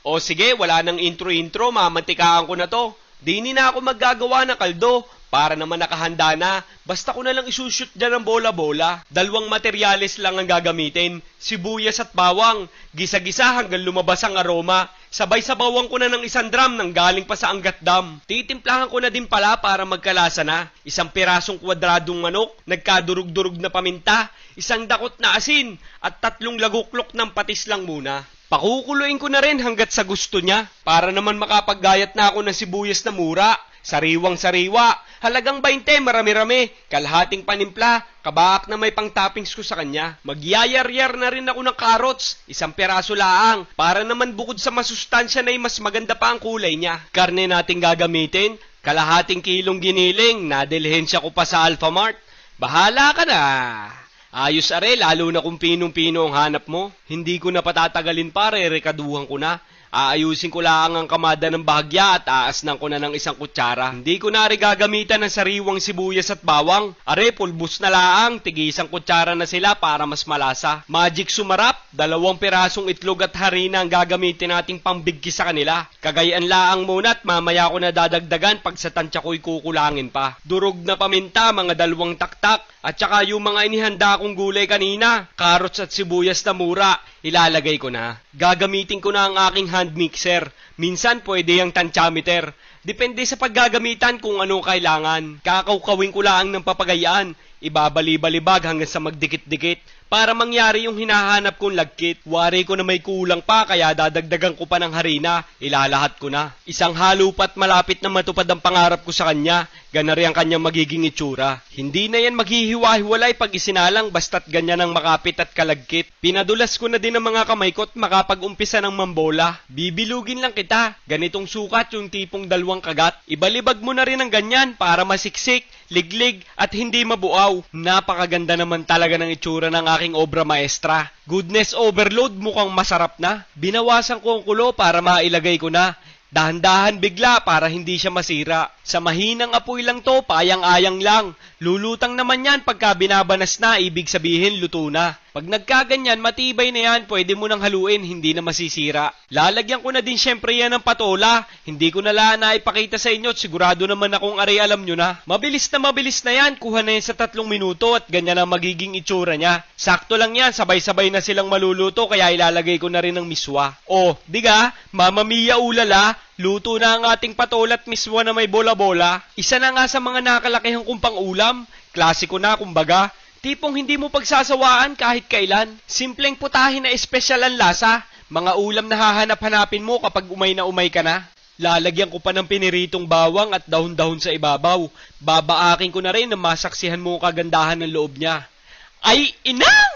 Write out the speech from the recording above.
O sige, wala nang intro-intro, mamantikaan ko na to. Dini na ako maggagawa ng kaldo, para naman nakahanda na. Basta ko na lang isushoot dyan ng bola-bola. 2 materyales lang ang gagamitin, sibuyas at bawang. Gisa-gisa hanggang lumabas ang aroma. Sabay-sabawan ko na ng 1 drum nang galing pa sa Angat Dam. Titimplahan ko na din pala para magkalasa na. 1 pirasong kwadradong manok, nagkadurug-durug na paminta, 1 dakot na asin, at 3 laguklok ng patis lang muna. Pakukuluin ko na rin hanggat sa gusto niya, para naman makapaggayat na ako ng sibuyas na mura. Sariwang-sariwa, halagang 20, marami-rami, kalahating panimpla, kabaak na may pang-toppings ko sa kanya. Magyayar-yar na rin ako ng carrots, 1 piraso laang, para naman bukod sa masustansya na mas maganda pa ang kulay niya. Karne nating gagamitin, kalahating kilong giniling, nadilhensya ko pa sa Alphamart. Bahala ka na! Ayos are, lalo na kung pinong-pino ang hanap mo. Hindi ko na patatagalin pare, rekaduhan ko na. Aayusin ko lang ang kamada ng bahagya at aasnan ko na ng 1 kutsara. Hindi ko na rin gagamitan ng sariwang sibuyas at bawang. Are, pulbos na laang, tig 1 kutsara na sila para mas malasa. Magic sumarap, 2 pirasong itlog at harina ang gagamitin nating pambigki sa kanila. Kagayan laang muna at mamaya ko na dadagdagan pag sa tansya ko'y kukulangin pa. Durog na paminta, mga 2 taktak. At saka yung mga inihanda kong gulay kanina, carrots at sibuyas na mura, ilalagay ko na. Gagamitin ko na ang aking hand mixer. Minsan pwede yung tansyameter. Depende sa paggagamitan kung ano kailangan. Kakaukawin ko lang ng papagayaan. Ibabali-balibag hanggang sa magdikit-dikit para mangyari yung hinahanap kong lagkit. Wari ko na may kulang pa kaya dadagdagan ko pa ng harina. Ilalahat ko na. 1 halupat malapit na matupad ang pangarap ko sa kanya. Ganari ang kanyang magiging itsura. Hindi na yan maghihiwa-hiwalay pag isinalang basta't ganyan ang makapit at kalagkit. Pinadulas ko na din ang mga kamay ko at makapag-umpisa ng mambola. Bibilugin lang kita. Ganitong sukat yung tipong 2 kagat. Ibalibag mo na rin ang ganyan para masiksik, liglig at hindi mabuaw. Napakaganda naman talaga ng itsura ng aking obra maestra. Goodness overload, mukhang masarap na. Binawasan ko ang kulo para mailagay ko na. Dahan-dahan bigla para hindi siya masira. Sa mahinang apoy lang to, payang-ayang lang. Lulutang naman yan pagka binabanas na, ibig sabihin luto na. Pag nagkaganyan, matibay na yan, pwede mo nang haluin, hindi na masisira. Lalagyan ko na din syempre yan ng patola. Hindi ko na lang naipakita sa inyo at sigurado naman akong aray alam nyo na. Mabilis na yan, kuha na yan sa 3 minuto at ganyan ang magiging itsura niya. Sakto lang yan, sabay-sabay na silang maluluto kaya ilalagay ko na rin ng miswa. O, diga, Mamma Mia ulala, luto na ang ating patola at miswa na may bola-bola. Isa na nga sa mga nakalakihan kong pang-ulam. Klasiko na kumbaga. Tipong hindi mo pagsasawaan kahit kailan. Simpleng putahin na espesyal ang lasa. Mga ulam na hahanap-hanapin mo kapag umay na umay ka na. Lalagyan ko pa ng piniritong bawang at dahon-dahon sa ibabaw. Babaakin ko na rin na masaksihan mo ang kagandahan ng loob niya. Ay, inang!